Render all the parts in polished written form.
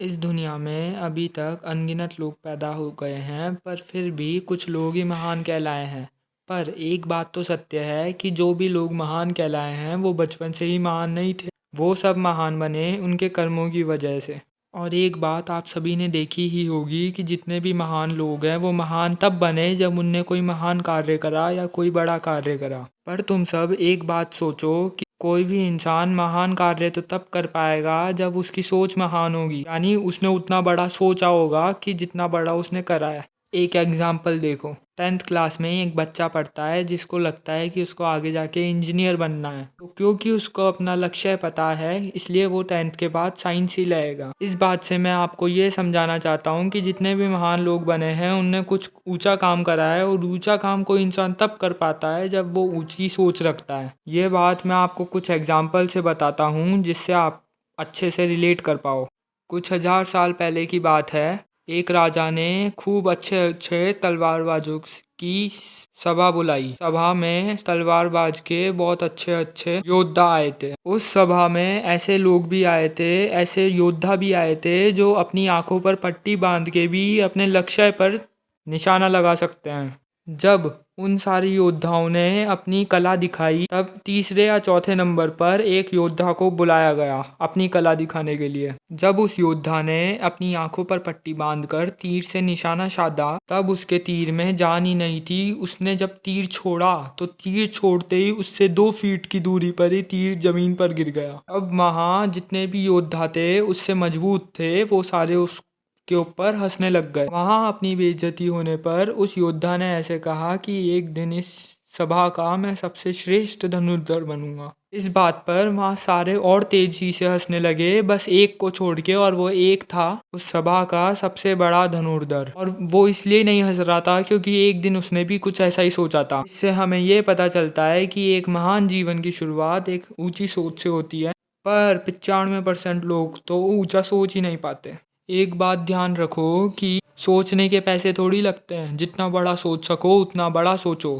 इस दुनिया में अभी तक अनगिनत लोग पैदा हो गए हैं, पर फिर भी कुछ लोग ही महान कहलाए हैं। पर एक बात तो सत्य है कि जो भी लोग महान कहलाए हैं वो बचपन से ही महान नहीं थे। वो सब महान बने उनके कर्मों की वजह से। और एक बात आप सभी ने देखी ही होगी कि जितने भी महान लोग हैं वो महान तब बने जब उनने कोई महान कार्य करा या कोई बड़ा कार्य करा। पर तुम सब एक बात सोचो कि कोई भी इंसान महान कार्य तो तब कर पाएगा जब उसकी सोच महान होगी, यानी उसने उतना बड़ा सोचा होगा कि जितना बड़ा उसने करा है। एक एग्जाम्पल देखो, 10th क्लास में एक बच्चा पढ़ता है जिसको लगता है कि उसको आगे जाके इंजीनियर बनना है। तो क्योंकि उसको अपना लक्ष्य पता है इसलिए वो 10th के बाद साइंस ही लेगा। इस बात से मैं आपको ये समझाना चाहता हूँ कि जितने भी महान लोग बने हैं उनने कुछ ऊंचा काम करा है, और ऊंचा काम कोई इंसान तब कर पाता है जब वो ऊंची सोच रखता है। ये बात मैं आपको कुछ एग्जाम्पल से बताता हूँ जिससे आप अच्छे से रिलेट कर पाओ। कुछ हजार साल पहले की बात है। एक राजा ने खूब अच्छे अच्छे तलवारबाजों की सभा बुलाई। सभा में तलवारबाज के बहुत अच्छे अच्छे योद्धा आए थे। उस सभा में ऐसे लोग भी आए थे, ऐसे योद्धा भी आए थे जो अपनी आंखों पर पट्टी बांध के भी अपने लक्ष्य पर निशाना लगा सकते हैं। जब उन सारे योद्धाओं ने अपनी कला दिखाई तब तीसरे या चौथे नंबर पर एक योद्धा को बुलाया गया अपनी कला दिखाने के लिए। जब उस योद्धा ने अपनी आंखों पर पट्टी बांधकर तीर से निशाना साधा तब उसके तीर में जान ही नहीं थी। उसने जब तीर छोड़ा तो तीर छोड़ते ही उससे 2 फीट की दूरी पर ही तीर जमीन पर गिर गया। अब वहां जितने भी योद्धा थे उससे मजबूत थे वो सारे उस के ऊपर हंसने लग गए। वहां अपनी बेइज्जती होने पर उस योद्धा ने ऐसे कहा कि एक दिन इस सभा का मैं सबसे श्रेष्ठ धनुर्धर बनूंगा। इस बात पर वहां सारे और तेजी से हंसने लगे, बस एक को छोड़ के, और वो एक था उस सभा का सबसे बड़ा धनुर्धर। और वो इसलिए नहीं हंस रहा था क्योंकि एक दिन उसने भी कुछ ऐसा ही सोचा था। इससे हमें ये पता चलता है कि एक महान जीवन की शुरुआत एक ऊंची सोच से होती है, पर 95% लोग तो ऊंचा सोच ही नहीं पाते। एक बात ध्यान रखो कि सोचने के पैसे थोड़ी लगते हैं, जितना बड़ा सोच सको उतना बड़ा सोचो।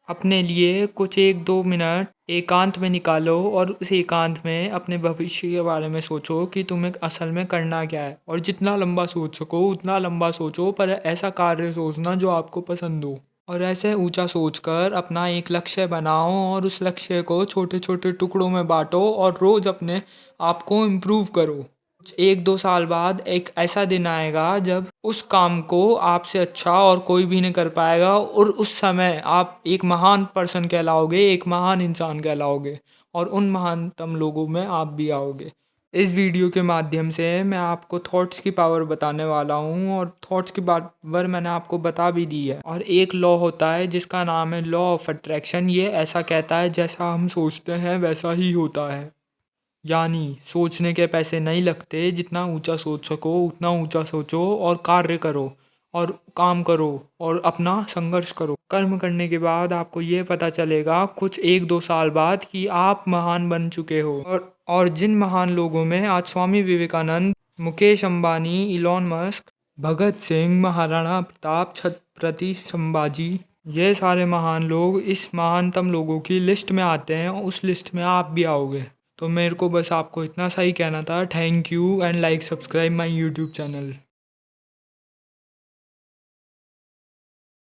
अपने लिए कुछ 1-2 मिनट एकांत में निकालो और उस एकांत में अपने भविष्य के बारे में सोचो कि तुम्हें असल में करना क्या है, और जितना लंबा सोच सको उतना लंबा सोचो, पर ऐसा कार्य सोचना जो आपको पसंद हो। और ऐसे ऊंचा सोचकर अपना एक लक्ष्य बनाओ और उस लक्ष्य को छोटे छोटे टुकड़ों में बांटो और रोज अपने आप को इम्प्रूव करो। 1-2 साल बाद एक ऐसा दिन आएगा जब उस काम को आपसे अच्छा और कोई भी नहीं कर पाएगा, और उस समय आप एक महान पर्सन कहलाओगे, एक महान इंसान कहलाओगे, और उन महानतम लोगों में आप भी आओगे। इस वीडियो के माध्यम से मैं आपको थॉट्स की पावर बताने वाला हूँ, और थॉट्स की पावर मैंने आपको बता भी दी है। और एक लॉ होता है जिसका नाम है लॉ ऑफ अट्रैक्शन। ये ऐसा कहता है जैसा हम सोचते हैं वैसा ही होता है। यानी सोचने के पैसे नहीं लगते, जितना ऊंचा सोच सको उतना ऊंचा सोचो और कार्य करो और काम करो और अपना संघर्ष करो। कर्म करने के बाद आपको ये पता चलेगा कुछ 1-2 साल बाद कि आप महान बन चुके हो। और जिन महान लोगों में आज स्वामी विवेकानंद, मुकेश अंबानी, इलॉन मस्क, भगत सिंह, महाराणा प्रताप, छत्रपति संभाजी, ये सारे महान लोग इस महानतम लोगों की लिस्ट में आते हैं, उस लिस्ट में आप भी आओगे। तो मेरे को बस आपको इतना सा ही कहना था। Thank you and like subscribe my YouTube channel.